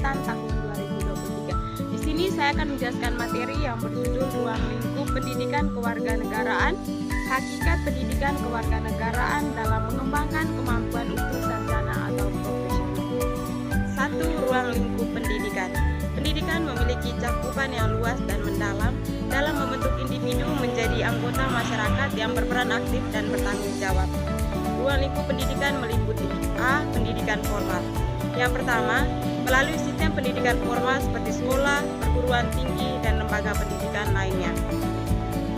Angkatan tahun 2023. Di sini saya akan menjelaskan materi yang berjudul Ruang Lingkup Pendidikan Kewarganegaraan, Hakikat Pendidikan Kewarganegaraan dalam Mengembangkan Kemampuan untuk Sarjana atau Profesional. 1. Ruang lingkup pendidikan. Pendidikan memiliki cakupan yang luas dan mendalam dalam membentuk individu menjadi anggota masyarakat yang berperan aktif dan bertanggung jawab. Ruang lingkup pendidikan meliputi A. Pendidikan formal. Yang pertama, melalui sistem pendidikan formal seperti sekolah, perguruan tinggi, dan lembaga pendidikan lainnya.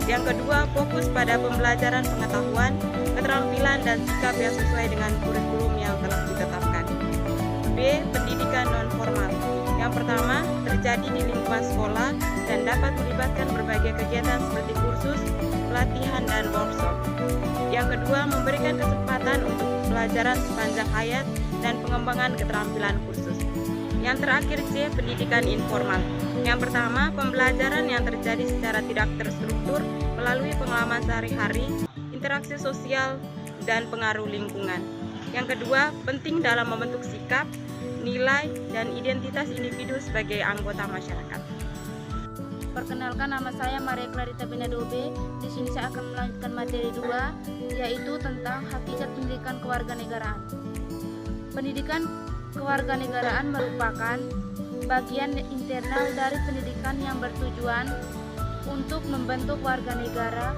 Yang kedua, fokus pada pembelajaran pengetahuan, keterampilan, dan sikap yang sesuai dengan kurikulum yang telah ditetapkan. B. Pendidikan non-formal. Yang pertama, terjadi di lingkungan sekolah dan dapat melibatkan berbagai kegiatan seperti kursus, pelatihan, dan workshop. Yang kedua, memberikan kesempatan untuk pelajaran sepanjang hayat dan pengembangan keterampilan kursus. Yang terakhir C. Pendidikan informal. Yang pertama, pembelajaran yang terjadi secara tidak terstruktur melalui pengalaman sehari-hari, interaksi sosial, dan pengaruh lingkungan. Yang kedua, penting dalam membentuk sikap, nilai, dan identitas individu sebagai anggota masyarakat. Perkenalkan, nama saya Maria Clarita Benadobe. Di sini saya akan melanjutkan materi 2, yaitu tentang hakikat pendidikan kewarganegaraan. Pendidikan kewarganegaraan merupakan bagian internal dari pendidikan yang bertujuan untuk membentuk warga negara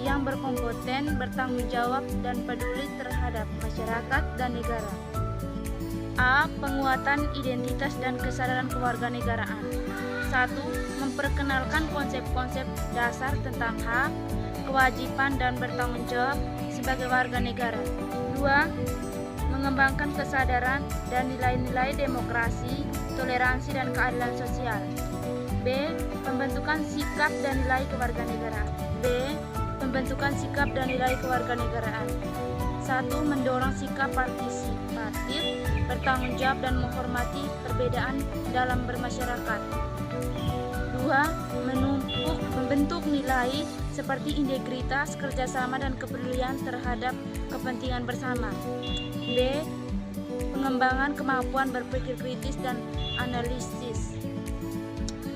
yang berkompeten, bertanggung jawab, dan peduli terhadap masyarakat dan negara. A. Penguatan identitas dan kesadaran kewarganegaraan. 1. Memperkenalkan konsep-konsep dasar tentang hak, kewajiban, dan bertanggung jawab sebagai warga negara. 2. Mengembangkan kesadaran dan nilai-nilai demokrasi, toleransi, dan keadilan sosial. B. Pembentukan sikap dan nilai kewarganegaraan. B. Pembentukan sikap dan nilai kewarganegaraan. 1. Mendorong sikap partisipatif, bertanggung jawab, dan menghormati perbedaan dalam bermasyarakat. 2. Membentuk nilai seperti integritas, kerjasama, dan kepedulian terhadap kepentingan bersama. B. Pengembangan kemampuan berpikir kritis dan analisis.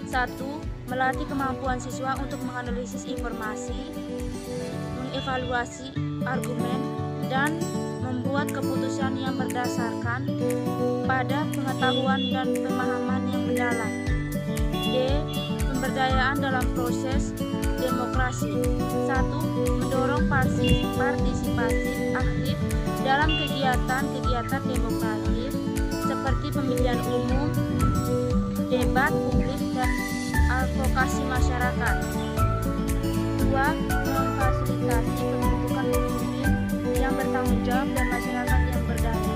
1. Melatih kemampuan siswa untuk menganalisis informasi, mengevaluasi argumen, dan membuat keputusan yang berdasarkan pada pengetahuan dan pemahaman yang mendalam. D. Pemberdayaan dalam proses demokrasi. 1. Mendorong partisipasi aktif dalam kegiatan-kegiatan demokratis seperti pemilihan umum, debat publik, dan advokasi masyarakat. 2. Memfasilitasi pembentukan pemimpin yang bertanggung jawab dan masyarakat yang berdaya.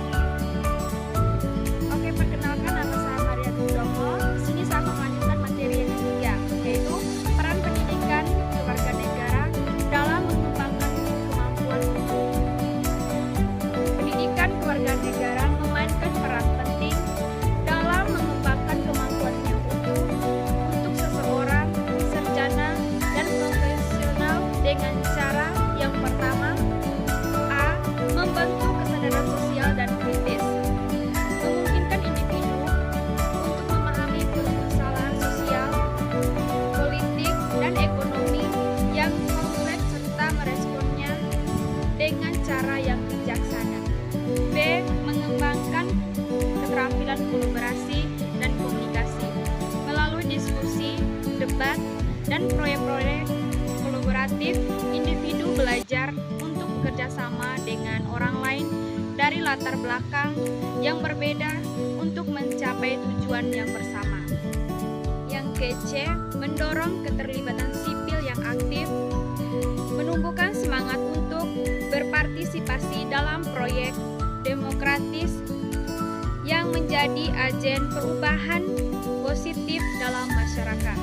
Oke, perkenalkan, nama saya Maria Tudomo. Di sini saya akan melanjutkan materi yang ketiga, yaitu peran pendidikan kewarganegaraan dalam mengembangkan kemampuan hukum. Pendidikan kewarganegaraan memainkan peran penting dalam mengembangkan kemampuan yang utuh untuk seseorang sarjana dan profesional dengan cara yang pertama, A. Membentuk kesadaran sosial dan kritis, memungkinkan individu untuk memahami permasalahan sosial, politik, dan ekonomi yang kompleks serta meresponnya dengan cara yang bijaksana. B. Mengembangkan keterampilan kolaborasi dan komunikasi. Melalui diskusi, debat, dan proyek-proyek kolaboratif, individu belajar untuk bekerja sama dengan orang lain dari latar belakang yang berbeda untuk mencapai tujuan yang bersama. Yang ke-C, mendorong keterlibatan sipil yang aktif, menumbuhkan semangat untuk berpartisipasi dalam proyek demokratis yang menjadi agen perubahan positif dalam masyarakat.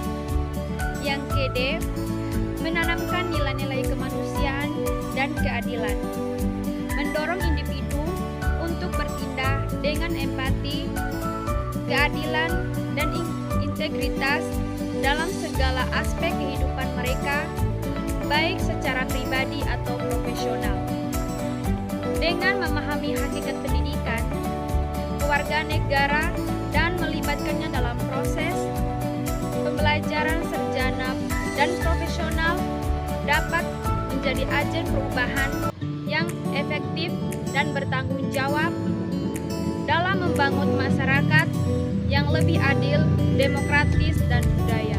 Yang ke-D, menanamkan nilai-nilai kemanusiaan dan keadilan, mendorong individu untuk bertindak dengan empati, keadilan, dan integritas dalam segala aspek kehidupan mereka, baik secara pribadi atau profesional. Dengan memahami hakikat pendidikan, kewarganegaraan, dan melibatkan melibatkannya dalam proses pembelajaran sarjana dan profesional dapat menjadi agen perubahan yang efektif dan bertanggung jawab dalam membangun masyarakat yang lebih adil, demokratis, dan budaya.